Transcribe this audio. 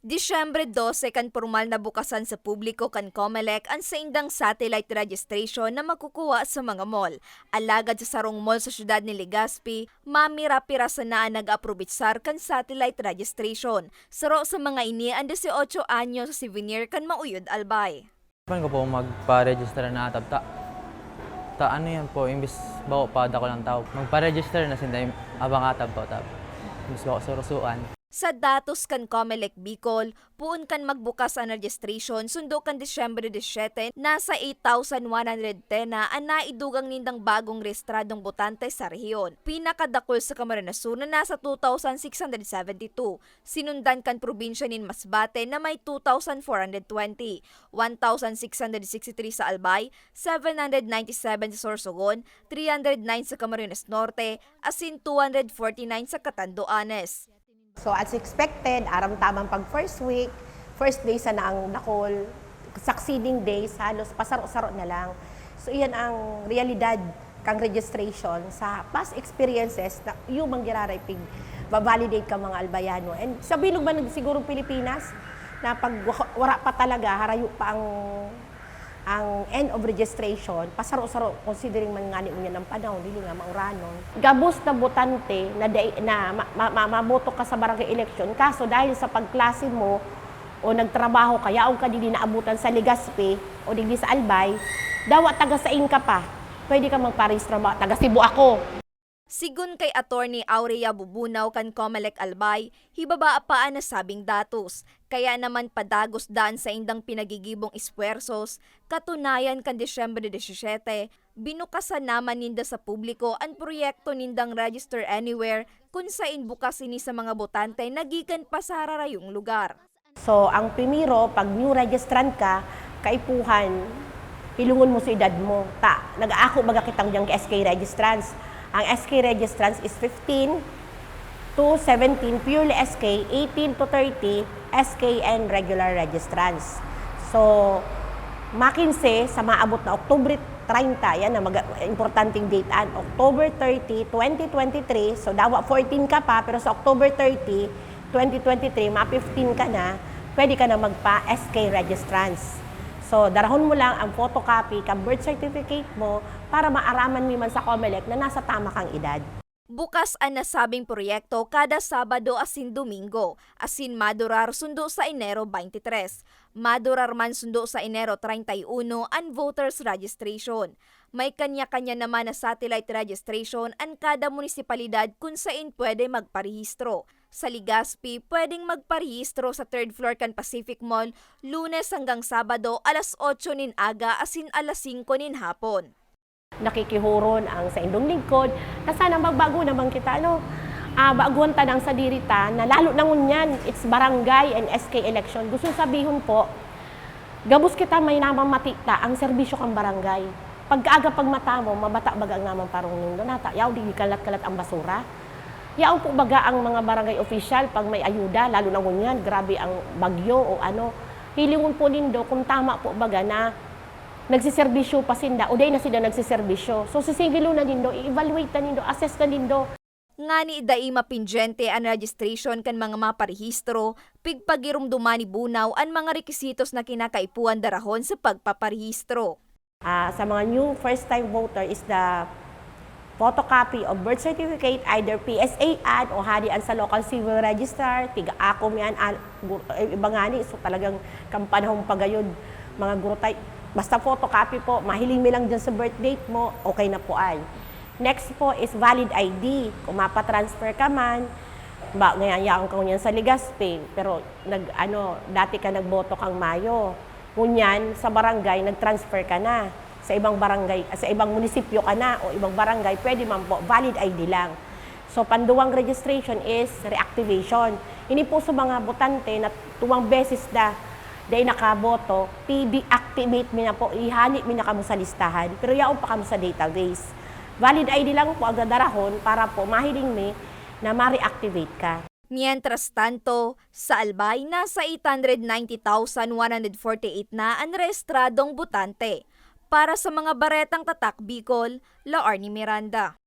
Disyembre 12 kan pormal na bukasan sa publiko kan COMELEC ang saindang satellite registration na makukuha sa mga mall. Alagad sa sarong mall sa syudad ni Legazpi, mamira-pira sa naan nag-aprobitsar kan satellite registration. Saro sa mga ini ang 18 anyo sa souvenir kan Mauyod Albay. Paano ko po magpa-register na atab ano yan po, imbis bawa pa ako ng tao. Magpa-register na sinday abang atab po tab. Imbis ko surusuan. Sa datos kan COMELEC Bicol, puun kan magbukas ang registration sundo kan Disyembre 17, nasa 8,110 na ang naidugang nindang bagong rehistradong botante sa rehiyon. Pinakadakol sa Camarines Sur na nasa 2,672. Sinundan kan probinsya nin Masbate na may 2,420, 1,663 sa Albay, 797 sa Sorsogon, 309 sa Camarines Norte, asin 249 sa Catanduanes. So as expected, aram-tamang pag first week, first day sa naang dakol, succeeding days, halos pasaro-saro na lang. So iyan ang realidad kang registration sa past experiences na yung manggiraraypig, babalidate ka mga albayano. And sa bilog man siguro Pilipinas, na pag wala pa talaga, harayo pa ang end of registration, pasaro-saro, considering man nga niya ng panahon, dili nga mauranon. Gabos na botante na maboto ka sa barangay election, kaso dahil sa pagklase mo o nagtrabaho ka, yaong ka dili naabutan sa Legazpi o dili sa Albay, dawa taga saing ka pa, pwede ka magparehistro, taga Cebu ako. Sigun kay Attorney Aurea Bubunaw kan COMELEC Albay, hibaba pa na sabing datos. Kaya naman padagos daan sa indang pinagigibong espuersos, katunayan kan Disyembre 17, binukasan naman ninda sa publiko ang proyekto nindang Register Anywhere kung saan bukas ini sa mga botante nagikan pa sa hararayong lugar. So ang primero, pag new registrant ka, kaipuhan, ilungon mo sa edad mo. Nag-aako baga kitang diyang SK registrants. Ang SK registrants is 15 to 17, purely SK, 18 to 30, SK and regular registrants. So, makinse sa maabot na Oktubre 30, yan na importanteng date, October 30, 2023, so dawa 14 ka pa, pero sa October 30, 2023, ma-15 ka na, pwede ka na magpa-SK registrants. So, darahon mo lang ang photocopy, ka birth certificate mo para maaraman mo man sa COMELEC na nasa tama kang edad. Bukas ang nasabing proyekto kada Sabado asin Domingo, asin madurar sundo sa Enero 23. Madurar man sundo sa Enero 31 ang voters registration. May kanya-kanya naman na satellite registration ang kada munisipalidad kung saan pwede magparehistro. Sa Legazpi, pwedeng magparehistro sa 3rd floor kan Pacific Mall, Lunes hanggang Sabado alas 8 nin aga asin alas 5 nin hapon. Nakikihuron ang sa indong lingkod na sana magbago naman kita, baguhan tanang sa dirita na lalo na ngunyan, it's barangay and SK election. Gusto sabihin po, gabos kita may namang matita ang serbisyo kang barangay. Pagkaaga pagmata mo, mabata baga ang namang parong nindo, yaw di kalat-kalat ang basura. Yaw po baga ang mga barangay official pag may ayuda, lalo na ngunyan, grabe ang bagyo o ano. Hilingon po nindo kung tama po baga na nagsiservisyo pa sinda, o day na sila nagsiservisyo. So sisingilo na nindo, i-evaluate na nindo, assess na nindo. Nga ni dai mapinjente ang registration kan mga maparehistro, pigpagirumduman ni Bunaw ang mga requisitos na kinakaipuan darahon sa pagpaparehistro. Sa mga new first-time voter is the photocopy of birth certificate, either PSA ad o harian sa local civil register, tiga-akom yan, iba nga ni, so talagang kampanahong pagayod, mga guro tayo. Basta photocopy po, mahiling mi lang dyan sa birth date mo, okay na po ay. Next po is valid ID. Kung mapatransfer ka man, ngayon yaong ka ngunyan sa Legazpi, pero dati ka nagboto kang Mayo. Ngunyan, sa barangay, nagtransfer ka na. Sa ibang barangay, sa ibang munisipyo ka na o ibang barangay, pwede man po, valid ID lang. So, panduwang registration is reactivation. Ini po sa mga botante na tuwang beses dahil nakaboto, i-deactivate mi na po, ihanit mi na kamo sa listahan, pero yaon pa kamo sa database. Valid ID lang po ang dadarahon para po mahiling mi na ma-reactivate ka. Mientras tanto, sa Albay, nasa 890,148 na ang rehistradong botante. Para sa mga baretang tatak Bicol, Laarni Miranda.